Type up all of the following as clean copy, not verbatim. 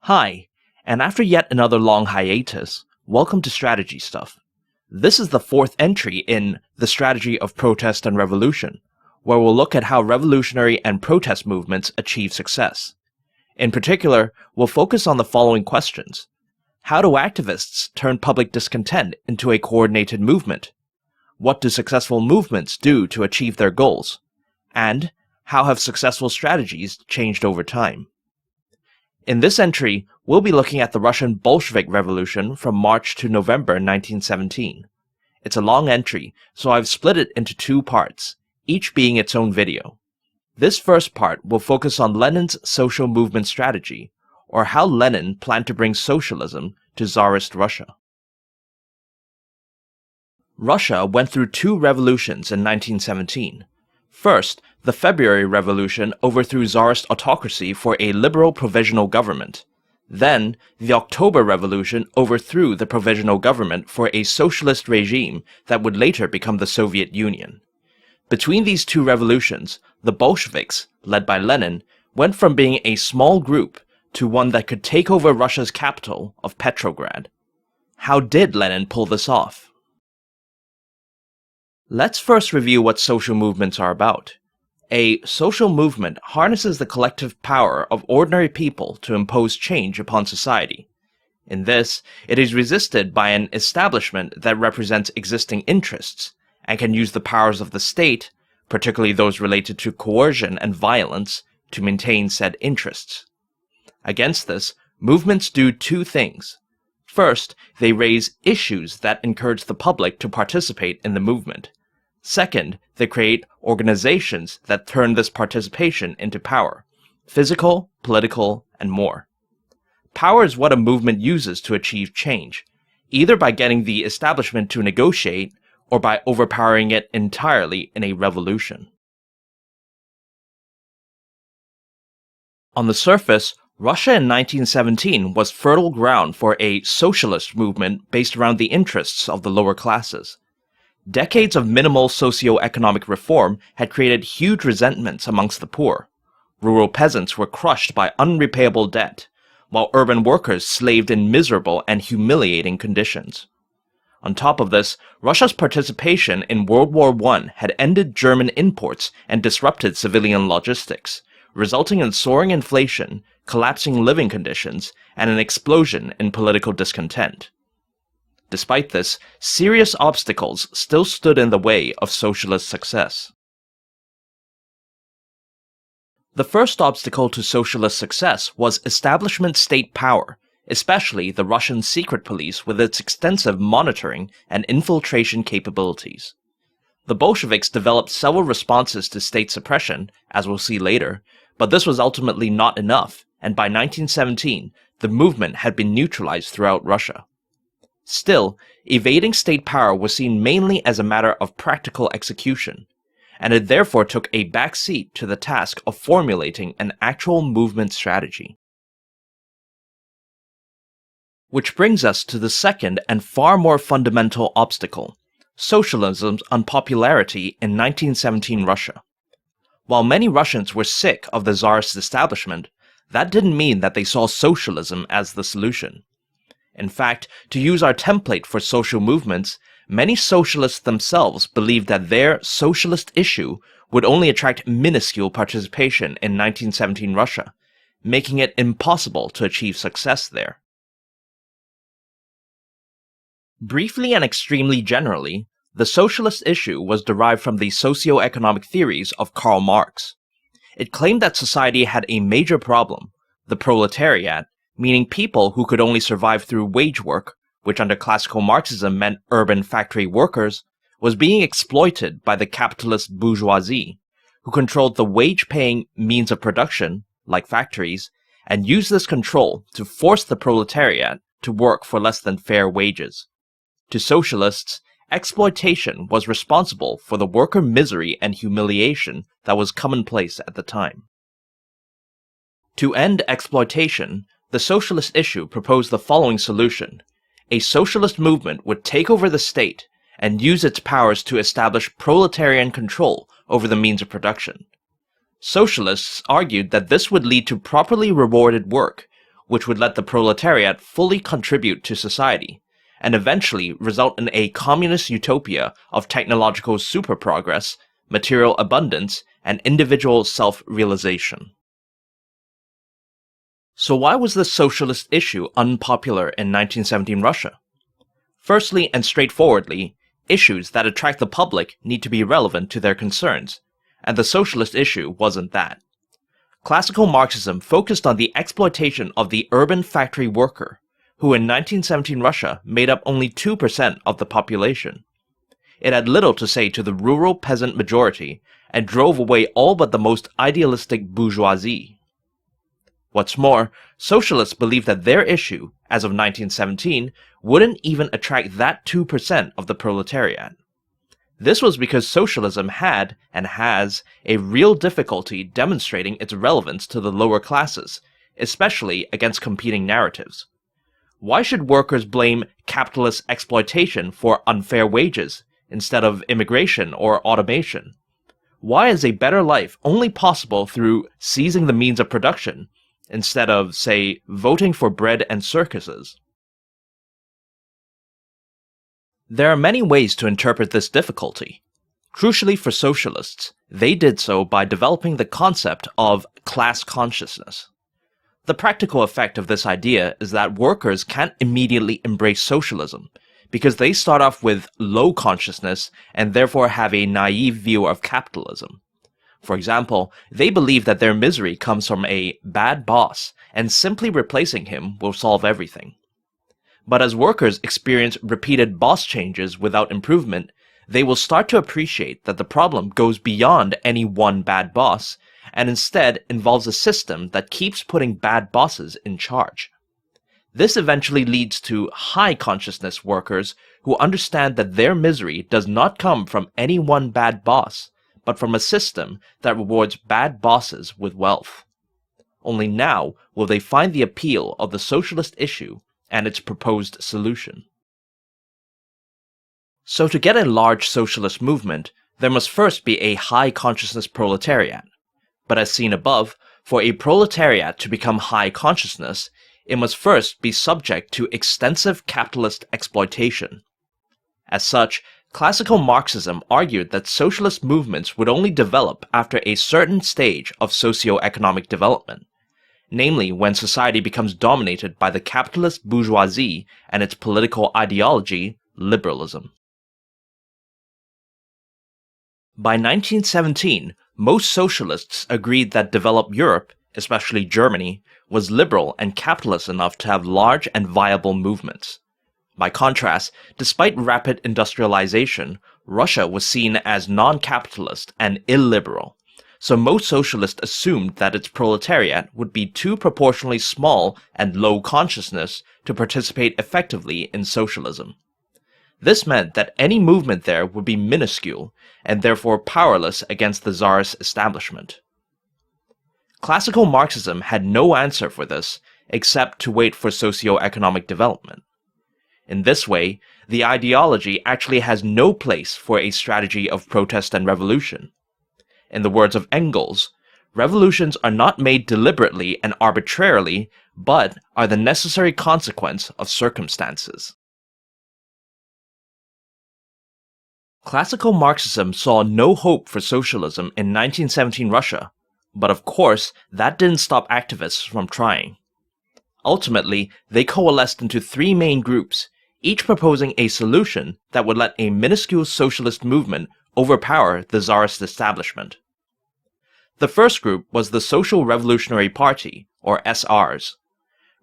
Hi, and after yet another long hiatus, welcome to Strategy Stuff. This is the fourth entry in The Strategy of Protest and Revolution, where we'll look at how revolutionary and protest movements achieve success. In particular, we'll focus on the following questions. How do activists turn public discontent into a coordinated movement? What do successful movements do to achieve their goals? And how have successful strategies changed over time? In this entry, we'll be looking at the Russian Bolshevik Revolution from March to November 1917. It's a long entry, so I've split it into two parts, each being its own video. This first part will focus on Lenin's social movement strategy, or how Lenin planned to bring socialism to Tsarist Russia. Russia went through two revolutions in 1917. First, the February Revolution overthrew Tsarist autocracy for a liberal provisional government. Then, the October Revolution overthrew the provisional government for a socialist regime that would later become the Soviet Union. Between these two revolutions, the Bolsheviks, led by Lenin, went from being a small group to one that could take over Russia's capital of Petrograd. How did Lenin pull this off? Let's first review what social movements are about. A social movement harnesses the collective power of ordinary people to impose change upon society. In this, it is resisted by an establishment that represents existing interests, and can use the powers of the state, particularly those related to coercion and violence, to maintain said interests. Against this, movements do two things. First, they raise issues that encourage the public to participate in the movement. Second, they create organizations that turn this participation into power, physical, political, and more. Power is what a movement uses to achieve change, either by getting the establishment to negotiate or by overpowering it entirely in a revolution. On the surface, Russia in 1917 was fertile ground for a socialist movement based around the interests of the lower classes. Decades of minimal socio-economic reform had created huge resentments amongst the poor. Rural peasants were crushed by unrepayable debt, while urban workers slaved in miserable and humiliating conditions. On top of this, Russia's participation in World War I had ended German imports and disrupted civilian logistics, resulting in soaring inflation, collapsing living conditions, and an explosion in political discontent. Despite this, serious obstacles still stood in the way of socialist success. The first obstacle to socialist success was establishment state power, especially the Russian secret police with its extensive monitoring and infiltration capabilities. The Bolsheviks developed several responses to state suppression, as we'll see later, but this was ultimately not enough, and by 1917, the movement had been neutralized throughout Russia. Still, evading state power was seen mainly as a matter of practical execution, and it therefore took a back seat to the task of formulating an actual movement strategy. Which brings us to the second and far more fundamental obstacle, socialism's unpopularity in 1917 Russia. While many Russians were sick of the Tsarist establishment, that didn't mean that they saw socialism as the solution. In fact, to use our template for social movements, many socialists themselves believed that their socialist issue would only attract minuscule participation in 1917 Russia, making it impossible to achieve success there. Briefly and extremely generally, the socialist issue was derived from the socio-economic theories of Karl Marx. It claimed that society had a major problem, the proletariat, meaning people who could only survive through wage work, which under classical Marxism meant urban factory workers, was being exploited by the capitalist bourgeoisie, who controlled the wage-paying means of production, like factories, and used this control to force the proletariat to work for less than fair wages. To socialists, exploitation was responsible for the worker misery and humiliation that was commonplace at the time. To end exploitation, the socialist issue proposed the following solution. A socialist movement would take over the state and use its powers to establish proletarian control over the means of production. Socialists argued that this would lead to properly rewarded work, which would let the proletariat fully contribute to society, and eventually result in a communist utopia of technological super progress, material abundance, and individual self-realization. So why was the socialist issue unpopular in 1917 Russia? Firstly and straightforwardly, issues that attract the public need to be relevant to their concerns, and the socialist issue wasn't that. Classical Marxism focused on the exploitation of the urban factory worker, who in 1917 Russia made up only 2% of the population. It had little to say to the rural peasant majority and drove away all but the most idealistic bourgeoisie. What's more, socialists believed that their issue, as of 1917, wouldn't even attract that 2% of the proletariat. This was because socialism had, and has, a real difficulty demonstrating its relevance to the lower classes, especially against competing narratives. Why should workers blame capitalist exploitation for unfair wages, instead of immigration or automation? Why is a better life only possible through seizing the means of production, instead of, say, voting for bread and circuses? There are many ways to interpret this difficulty. Crucially for socialists, they did so by developing the concept of class consciousness. The practical effect of this idea is that workers can't immediately embrace socialism, because they start off with low consciousness and therefore have a naive view of capitalism. For example, they believe that their misery comes from a bad boss, and simply replacing him will solve everything. But as workers experience repeated boss changes without improvement, they will start to appreciate that the problem goes beyond any one bad boss, and instead involves a system that keeps putting bad bosses in charge. This eventually leads to high consciousness workers who understand that their misery does not come from any one bad boss, but from a system that rewards bad bosses with wealth. Only now will they find the appeal of the socialist issue and its proposed solution. So to get a large socialist movement, there must first be a high consciousness proletariat. But as seen above, for a proletariat to become high consciousness, it must first be subject to extensive capitalist exploitation. As such, classical Marxism argued that socialist movements would only develop after a certain stage of socio-economic development, namely when society becomes dominated by the capitalist bourgeoisie and its political ideology, liberalism. By 1917, most socialists agreed that developed Europe, especially Germany, was liberal and capitalist enough to have large and viable movements. By contrast, despite rapid industrialization, Russia was seen as non-capitalist and illiberal, so most socialists assumed that its proletariat would be too proportionally small and low consciousness to participate effectively in socialism. This meant that any movement there would be minuscule, and therefore powerless against the Tsarist establishment. Classical Marxism had no answer for this, except to wait for socio-economic development. In this way, the ideology actually has no place for a strategy of protest and revolution. In the words of Engels, revolutions are not made deliberately and arbitrarily, but are the necessary consequence of circumstances. Classical Marxism saw no hope for socialism in 1917 Russia, but of course, that didn't stop activists from trying. Ultimately, they coalesced into three main groups, each proposing a solution that would let a minuscule socialist movement overpower the Tsarist establishment. The first group was the Social Revolutionary Party, or SRs.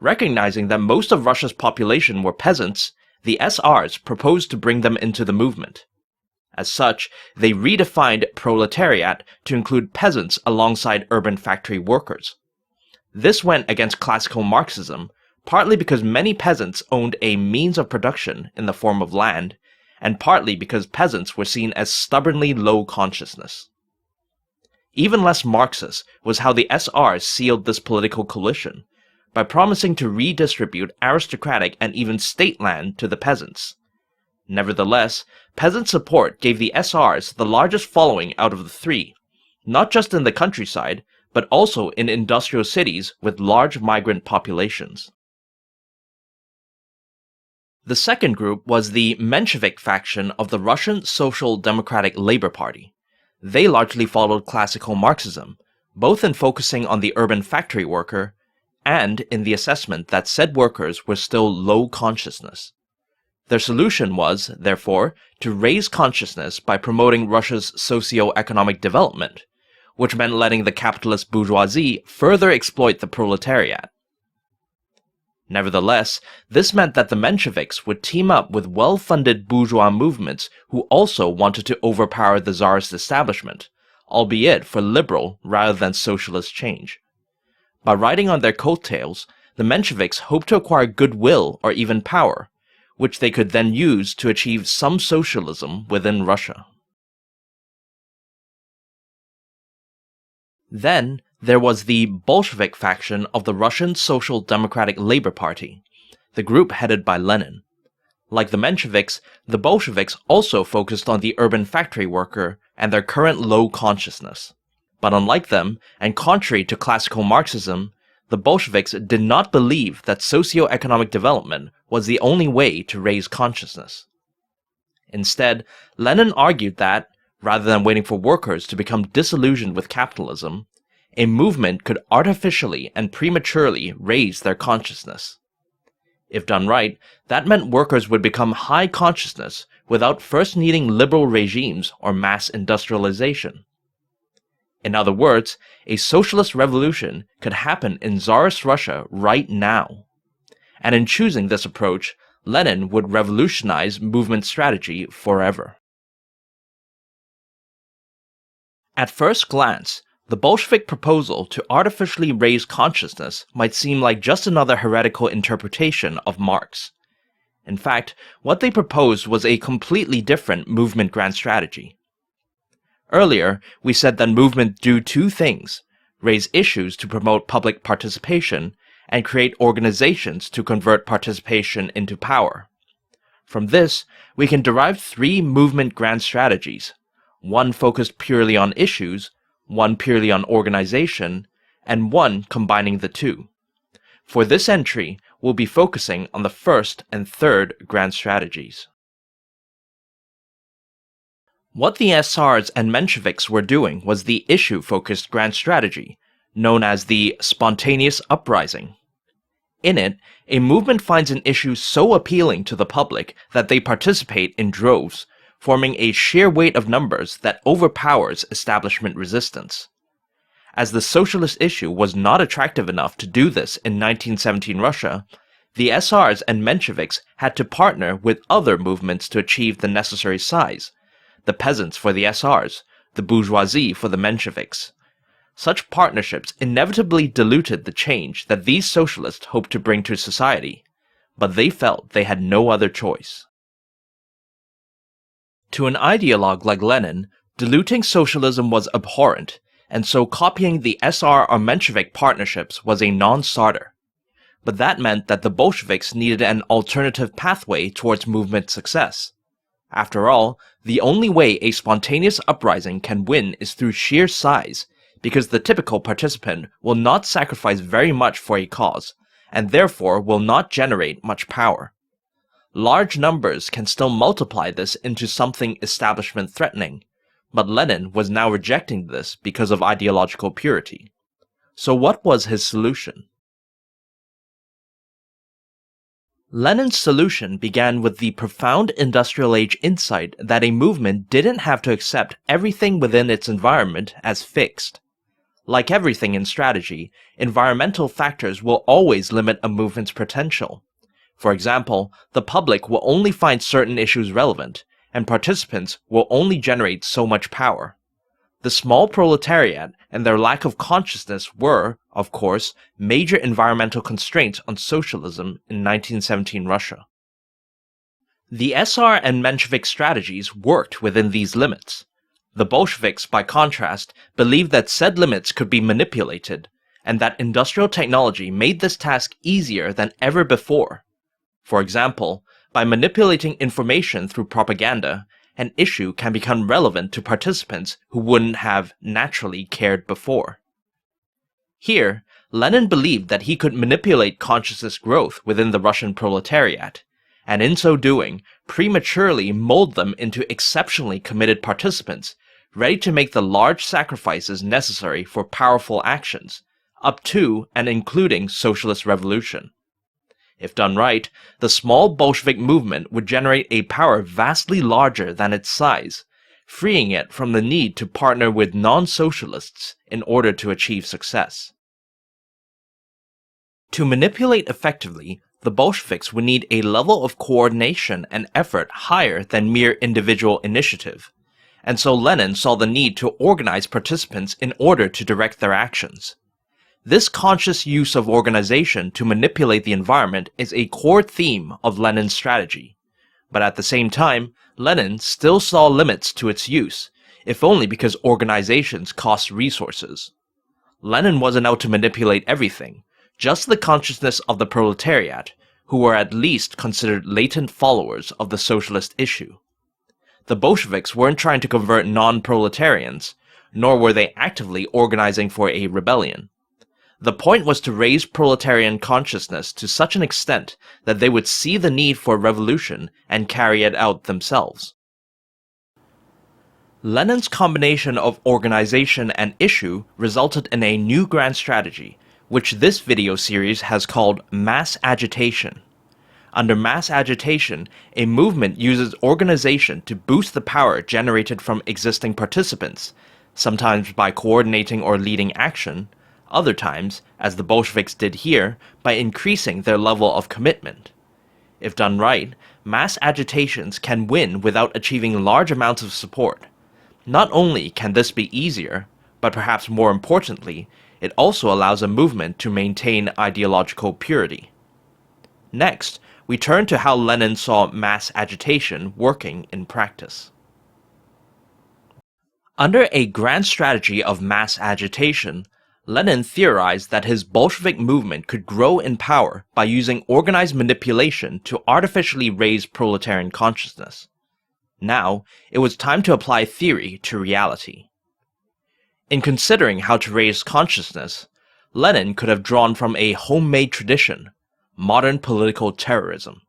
Recognizing that most of Russia's population were peasants, the SRs proposed to bring them into the movement. As such, they redefined proletariat to include peasants alongside urban factory workers. This went against classical Marxism, partly because many peasants owned a means of production in the form of land, and partly because peasants were seen as stubbornly low consciousness. Even less Marxist was how the SRs sealed this political coalition, by promising to redistribute aristocratic and even state land to the peasants. Nevertheless, peasant support gave the SRs the largest following out of the three, not just in the countryside, but also in industrial cities with large migrant populations. The second group was the Menshevik faction of the Russian Social Democratic Labor Party. They largely followed classical Marxism, both in focusing on the urban factory worker and in the assessment that said workers were still low consciousness. Their solution was, therefore, to raise consciousness by promoting Russia's socio-economic development, which meant letting the capitalist bourgeoisie further exploit the proletariat. Nevertheless, this meant that the Mensheviks would team up with well-funded bourgeois movements who also wanted to overpower the Tsarist establishment, albeit for liberal rather than socialist change. By riding on their coattails, the Mensheviks hoped to acquire goodwill or even power, which they could then use to achieve some socialism within Russia. Then, there was the Bolshevik faction of the Russian Social Democratic Labor Party, the group headed by Lenin. Like the Mensheviks, the Bolsheviks also focused on the urban factory worker and their current low consciousness. But unlike them, and contrary to classical Marxism, the Bolsheviks did not believe that socio-economic development was the only way to raise consciousness. Instead, Lenin argued that, rather than waiting for workers to become disillusioned with capitalism, a movement could artificially and prematurely raise their consciousness. If done right, that meant workers would become high consciousness without first needing liberal regimes or mass industrialization. In other words, a socialist revolution could happen in Tsarist Russia right now. And in choosing this approach, Lenin would revolutionize movement strategy forever. At first glance, the Bolshevik proposal to artificially raise consciousness might seem like just another heretical interpretation of Marx. In fact, what they proposed was a completely different movement grand strategy. Earlier, we said that movements do two things: raise issues to promote public participation, and create organizations to convert participation into power. From this, we can derive three movement grand strategies: one focused purely on issues, one purely on organization, and one combining the two. For this entry, we'll be focusing on the first and third grand strategies. What the SRs and Mensheviks were doing was the issue-focused grand strategy, known as the spontaneous uprising. In it, a movement finds an issue so appealing to the public that they participate in droves, forming a sheer weight of numbers that overpowers establishment resistance. As the socialist issue was not attractive enough to do this in 1917 Russia, the SRs and Mensheviks had to partner with other movements to achieve the necessary size: the peasants for the SRs, the bourgeoisie for the Mensheviks. Such partnerships inevitably diluted the change that these socialists hoped to bring to society, but they felt they had no other choice. To an ideologue like Lenin, diluting socialism was abhorrent, and so copying the SR or Menshevik partnerships was a non-starter. But that meant that the Bolsheviks needed an alternative pathway towards movement success. After all, the only way a spontaneous uprising can win is through sheer size, because the typical participant will not sacrifice very much for a cause, and therefore will not generate much power. Large numbers can still multiply this into something establishment-threatening, but Lenin was now rejecting this because of ideological purity. So what was his solution? Lenin's solution began with the profound industrial age insight that a movement didn't have to accept everything within its environment as fixed. Like everything in strategy, environmental factors will always limit a movement's potential. For example, the public will only find certain issues relevant, and participants will only generate so much power. The small proletariat and their lack of consciousness were, of course, major environmental constraints on socialism in 1917 Russia. The SR and Menshevik strategies worked within these limits. The Bolsheviks, by contrast, believed that said limits could be manipulated, and that industrial technology made this task easier than ever before. For example, by manipulating information through propaganda, an issue can become relevant to participants who wouldn't have naturally cared before. Here, Lenin believed that he could manipulate consciousness growth within the Russian proletariat, and in so doing, prematurely mold them into exceptionally committed participants, ready to make the large sacrifices necessary for powerful actions, up to and including socialist revolution. If done right, the small Bolshevik movement would generate a power vastly larger than its size, freeing it from the need to partner with non-socialists in order to achieve success. To manipulate effectively, the Bolsheviks would need a level of coordination and effort higher than mere individual initiative, and so Lenin saw the need to organize participants in order to direct their actions. This conscious use of organization to manipulate the environment is a core theme of Lenin's strategy, but at the same time, Lenin still saw limits to its use, if only because organizations cost resources. Lenin wasn't out to manipulate everything, just the consciousness of the proletariat, who were at least considered latent followers of the socialist issue. The Bolsheviks weren't trying to convert non-proletarians, nor were they actively organizing for a rebellion. The point was to raise proletarian consciousness to such an extent that they would see the need for revolution and carry it out themselves. Lenin's combination of organization and issue resulted in a new grand strategy, which this video series has called mass agitation. Under mass agitation, a movement uses organization to boost the power generated from existing participants, sometimes by coordinating or leading action, other times, as the Bolsheviks did here, by increasing their level of commitment. If done right, mass agitations can win without achieving large amounts of support. Not only can this be easier, but perhaps more importantly, it also allows a movement to maintain ideological purity. Next, we turn to how Lenin saw mass agitation working in practice. Under a grand strategy of mass agitation, Lenin theorized that his Bolshevik movement could grow in power by using organized manipulation to artificially raise proletarian consciousness. Now, it was time to apply theory to reality. In considering how to raise consciousness, Lenin could have drawn from a homemade tradition, modern political terrorism.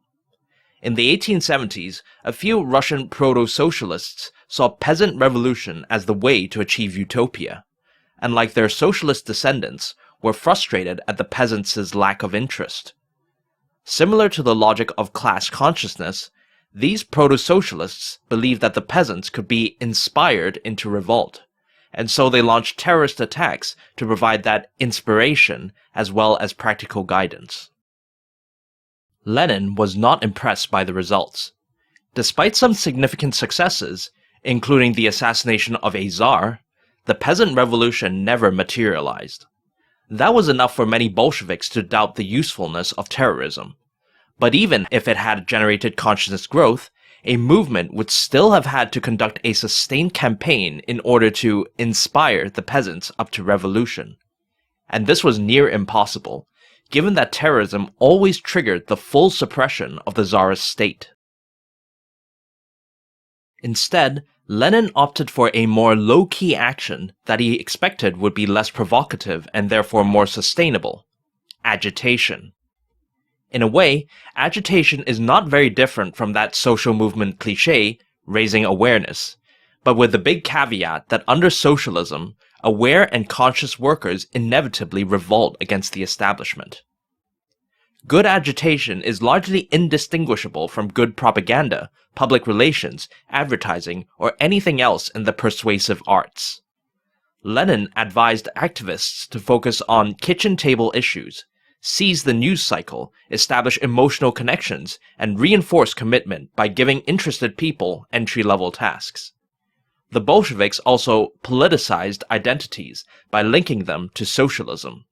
In the 1870s, a few Russian proto-socialists saw peasant revolution as the way to achieve utopia, and like their socialist descendants, were frustrated at the peasants' lack of interest. Similar to the logic of class consciousness, these proto-socialists believed that the peasants could be inspired into revolt, and so they launched terrorist attacks to provide that inspiration as well as practical guidance. Lenin was not impressed by the results. Despite some significant successes, including the assassination of a Czar, the peasant revolution never materialized. That was enough for many Bolsheviks to doubt the usefulness of terrorism. But even if it had generated consciousness growth, a movement would still have had to conduct a sustained campaign in order to inspire the peasants up to revolution. And this was near impossible, given that terrorism always triggered the full suppression of the Tsarist state. Instead, Lenin opted for a more low-key action that he expected would be less provocative and therefore more sustainable: agitation. In a way, agitation is not very different from that social movement cliché, raising awareness, but with the big caveat that under socialism, aware and conscious workers inevitably revolt against the establishment. Good agitation is largely indistinguishable from good propaganda, public relations, advertising, or anything else in the persuasive arts. Lenin advised activists to focus on kitchen table issues, seize the news cycle, establish emotional connections, and reinforce commitment by giving interested people entry-level tasks. The Bolsheviks also politicized identities by linking them to socialism,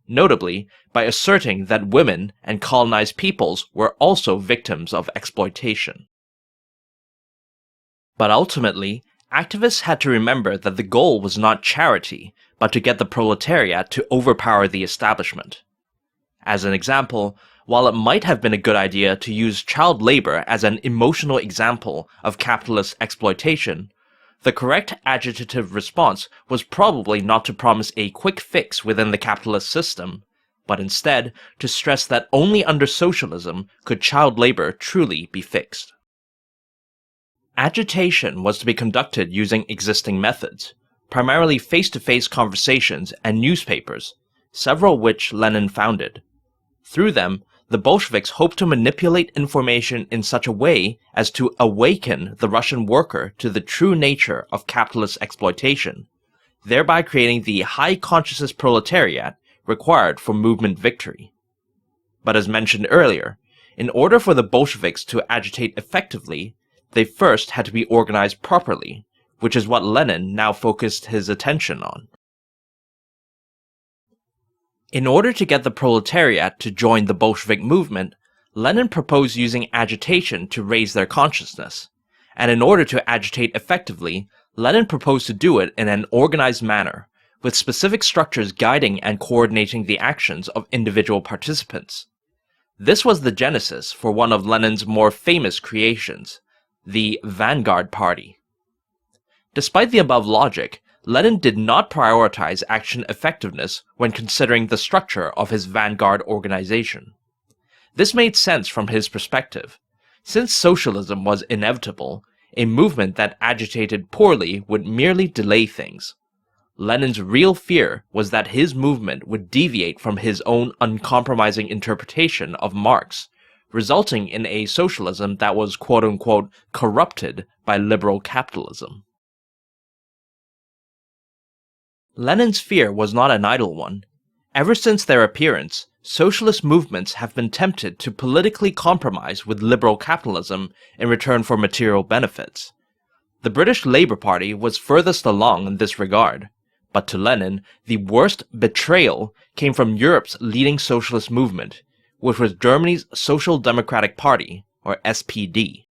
notably by asserting that women and colonized peoples were also victims of exploitation. But ultimately, activists had to remember that the goal was not charity, but to get the proletariat to overpower the establishment. As an example, while it might have been a good idea to use child labor as an emotional example of capitalist exploitation, the correct agitative response was probably not to promise a quick fix within the capitalist system, but instead to stress that only under socialism could child labor truly be fixed. Agitation was to be conducted using existing methods, primarily face-to-face conversations and newspapers, several which Lenin founded. Through them, the Bolsheviks hoped to manipulate information in such a way as to awaken the Russian worker to the true nature of capitalist exploitation, thereby creating the high consciousness proletariat required for movement victory. But as mentioned earlier, in order for the Bolsheviks to agitate effectively, they first had to be organized properly, which is what Lenin now focused his attention on. In order to get the proletariat to join the Bolshevik movement, Lenin proposed using agitation to raise their consciousness, and in order to agitate effectively, Lenin proposed to do it in an organized manner, with specific structures guiding and coordinating the actions of individual participants. This was the genesis for one of Lenin's more famous creations, the Vanguard Party. Despite the above logic, Lenin did not prioritize action effectiveness when considering the structure of his Vanguard organization. This made sense from his perspective. Since socialism was inevitable, a movement that agitated poorly would merely delay things. Lenin's real fear was that his movement would deviate from his own uncompromising interpretation of Marx, resulting in a socialism that was quote-unquote corrupted by liberal capitalism. Lenin's fear was not an idle one. Ever since their appearance, socialist movements have been tempted to politically compromise with liberal capitalism in return for material benefits. The British Labour Party was furthest along in this regard, but to Lenin, the worst betrayal came from Europe's leading socialist movement, which was Germany's Social Democratic Party, or SPD.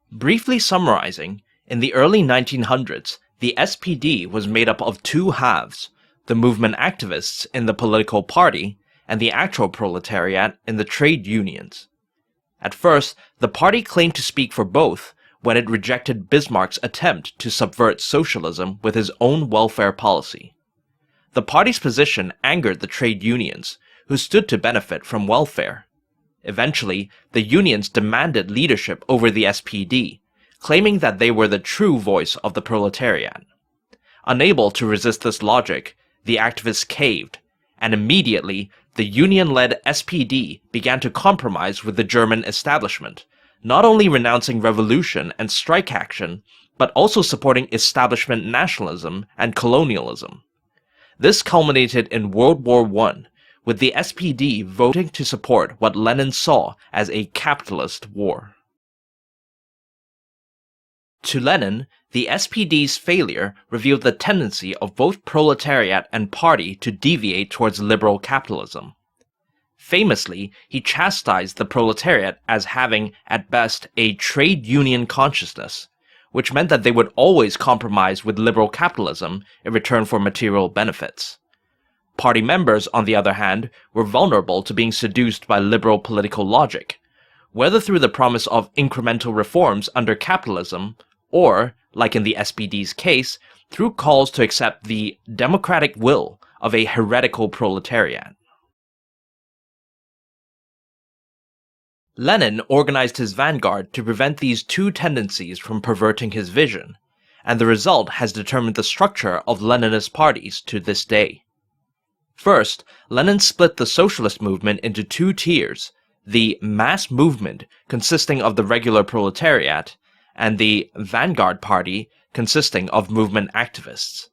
Briefly summarizing, in the early 1900s, the SPD was made up of two halves, the movement activists in the political party and the actual proletariat in the trade unions. At first, the party claimed to speak for both when it rejected Bismarck's attempt to subvert socialism with his own welfare policy. The party's position angered the trade unions, who stood to benefit from welfare. Eventually, the unions demanded leadership over the SPD, claiming that they were the true voice of the proletariat. Unable to resist this logic, the activists caved, and immediately the union-led SPD began to compromise with the German establishment, not only renouncing revolution and strike action, but also supporting establishment nationalism and colonialism. This culminated in World War I, with the SPD voting to support what Lenin saw as a capitalist war. To Lenin, the SPD's failure revealed the tendency of both proletariat and party to deviate towards liberal capitalism. Famously, he chastised the proletariat as having, at best, a trade union consciousness, which meant that they would always compromise with liberal capitalism in return for material benefits. Party members, on the other hand, were vulnerable to being seduced by liberal political logic, whether through the promise of incremental reforms under capitalism, or, like in the SPD's case, through calls to accept the democratic will of a heretical proletariat. Lenin organized his vanguard to prevent these two tendencies from perverting his vision, and the result has determined the structure of Leninist parties to this day. First, Lenin split the socialist movement into two tiers, the mass movement, consisting of the regular proletariat, and the Vanguard Party, consisting of movement activists.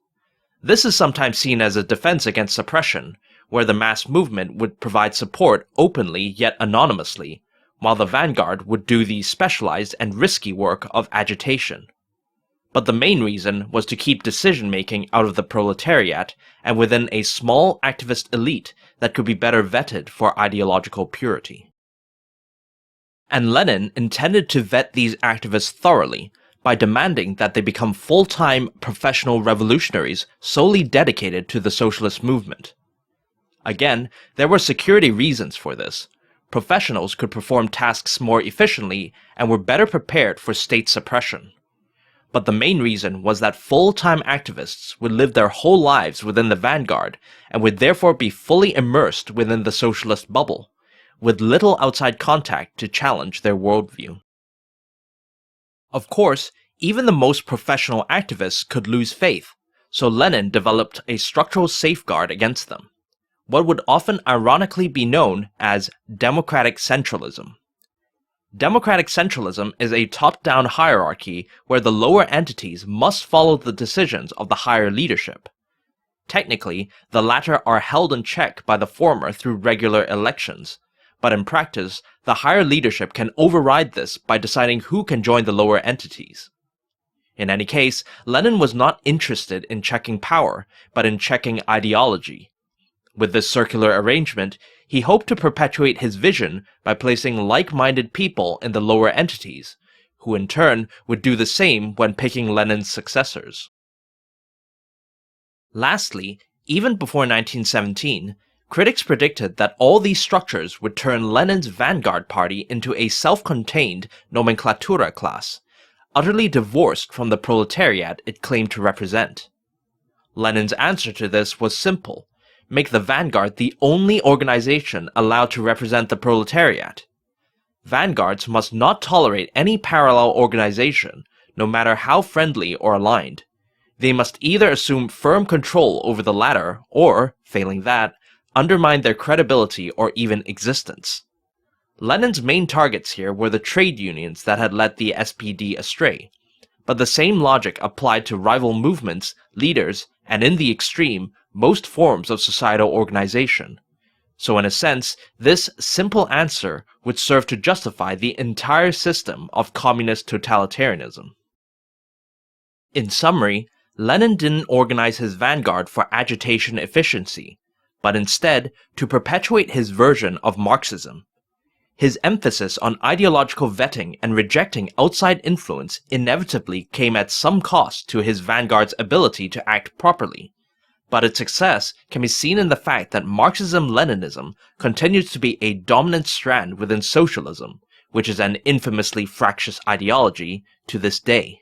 This is sometimes seen as a defense against suppression, where the mass movement would provide support openly yet anonymously, while the vanguard would do the specialized and risky work of agitation. But the main reason was to keep decision-making out of the proletariat and within a small activist elite that could be better vetted for ideological purity. And Lenin intended to vet these activists thoroughly by demanding that they become full-time professional revolutionaries solely dedicated to the socialist movement. Again, there were security reasons for this. Professionals could perform tasks more efficiently and were better prepared for state suppression. but the main reason was that full-time activists would live their whole lives within the vanguard and would therefore be fully immersed within the socialist bubble, with little outside contact to challenge their worldview. Of course, even the most professional activists could lose faith, so Lenin developed a structural safeguard against them, what would often ironically be known as democratic centralism. Democratic centralism is a top-down hierarchy where the lower entities must follow the decisions of the higher leadership. Technically, the latter are held in check by the former through regular elections, but in practice, the higher leadership can override this by deciding who can join the lower entities. In any case, Lenin was not interested in checking power, but in checking ideology. With this circular arrangement, he hoped to perpetuate his vision by placing like-minded people in the lower entities, who in turn would do the same when picking Lenin's successors. Lastly, even before 1917, critics predicted that all these structures would turn Lenin's Vanguard Party into a self-contained nomenklatura class, utterly divorced from the proletariat it claimed to represent. Lenin's answer to this was simple: make the Vanguard the only organization allowed to represent the proletariat. Vanguards must not tolerate any parallel organization, no matter how friendly or aligned. They must either assume firm control over the latter, or, failing that, undermine their credibility or even existence. Lenin's main targets here were the trade unions that had led the SPD astray, but the same logic applied to rival movements, leaders, and in the extreme, most forms of societal organization. So in a sense, this simple answer would serve to justify the entire system of communist totalitarianism. In summary, Lenin didn't organize his vanguard for agitation efficiency, but instead to perpetuate his version of Marxism. His emphasis on ideological vetting and rejecting outside influence inevitably came at some cost to his vanguard's ability to act properly, but its success can be seen in the fact that Marxism-Leninism continues to be a dominant strand within socialism, which is an infamously fractious ideology to this day.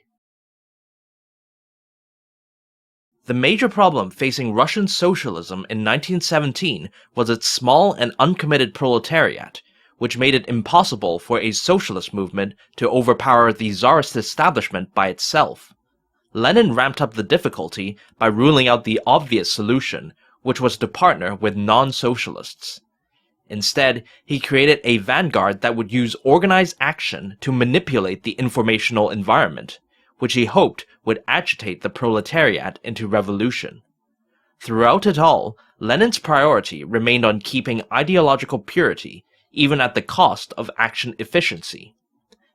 The major problem facing Russian socialism in 1917 was its small and uncommitted proletariat, which made it impossible for a socialist movement to overpower the Tsarist establishment by itself. Lenin ramped up the difficulty by ruling out the obvious solution, which was to partner with non-socialists. Instead, he created a vanguard that would use organized action to manipulate the informational environment, which he hoped would agitate the proletariat into revolution. Throughout it all, Lenin's priority remained on keeping ideological purity, even at the cost of action efficiency.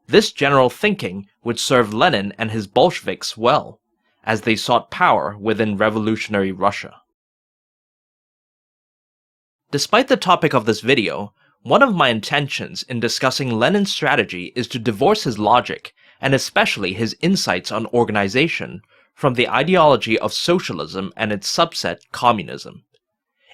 This general thinking would serve Lenin and his Bolsheviks well, as they sought power within revolutionary Russia. Despite the topic of this video, one of my intentions in discussing Lenin's strategy is to divorce his logic, and especially his insights on organization, from the ideology of socialism and its subset, communism.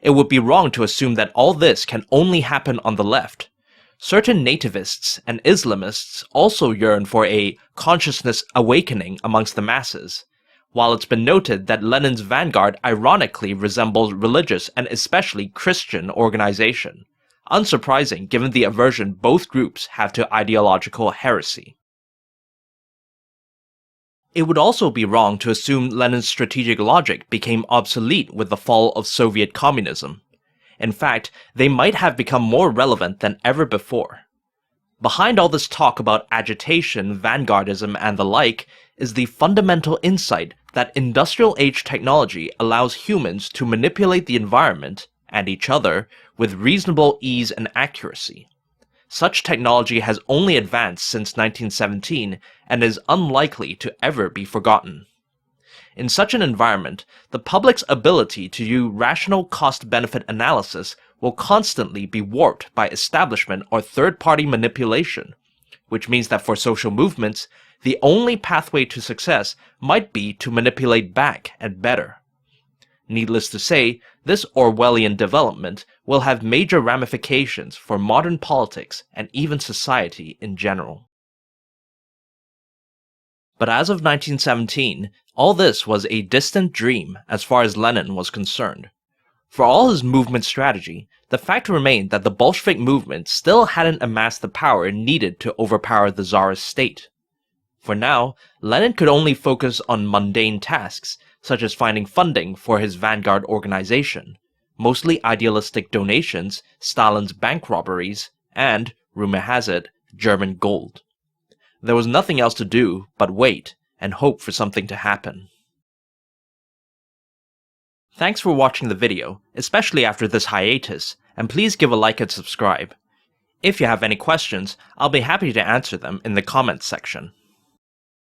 It would be wrong to assume that all this can only happen on the left. Certain nativists and Islamists also yearn for a consciousness awakening amongst the masses, while it's been noted that Lenin's vanguard ironically resembles religious and especially Christian organization, unsurprising given the aversion both groups have to ideological heresy. It would also be wrong to assume Lenin's strategic logic became obsolete with the fall of Soviet communism. In fact, they might have become more relevant than ever before. Behind all this talk about agitation, vanguardism, and the like is the fundamental insight that industrial age technology allows humans to manipulate the environment, and each other, with reasonable ease and accuracy. Such technology has only advanced since 1917 and is unlikely to ever be forgotten. In such an environment, the public's ability to do rational cost-benefit analysis will constantly be warped by establishment or third-party manipulation, which means that for social movements, the only pathway to success might be to manipulate back and better. Needless to say, this Orwellian development will have major ramifications for modern politics and even society in general. But as of 1917, all this was a distant dream as far as Lenin was concerned. For all his movement strategy, the fact remained that the Bolshevik movement still hadn't amassed the power needed to overpower the Tsarist state. For now, Lenin could only focus on mundane tasks, such as finding funding for his Vanguard organization, mostly idealistic donations, Stalin's bank robberies, and, rumor has it, German gold. There was nothing else to do but wait and hope for something to happen. Thanks for watching the video, especially after this hiatus, and please give a like and subscribe. If you have any questions, I'll be happy to answer them in the comments section.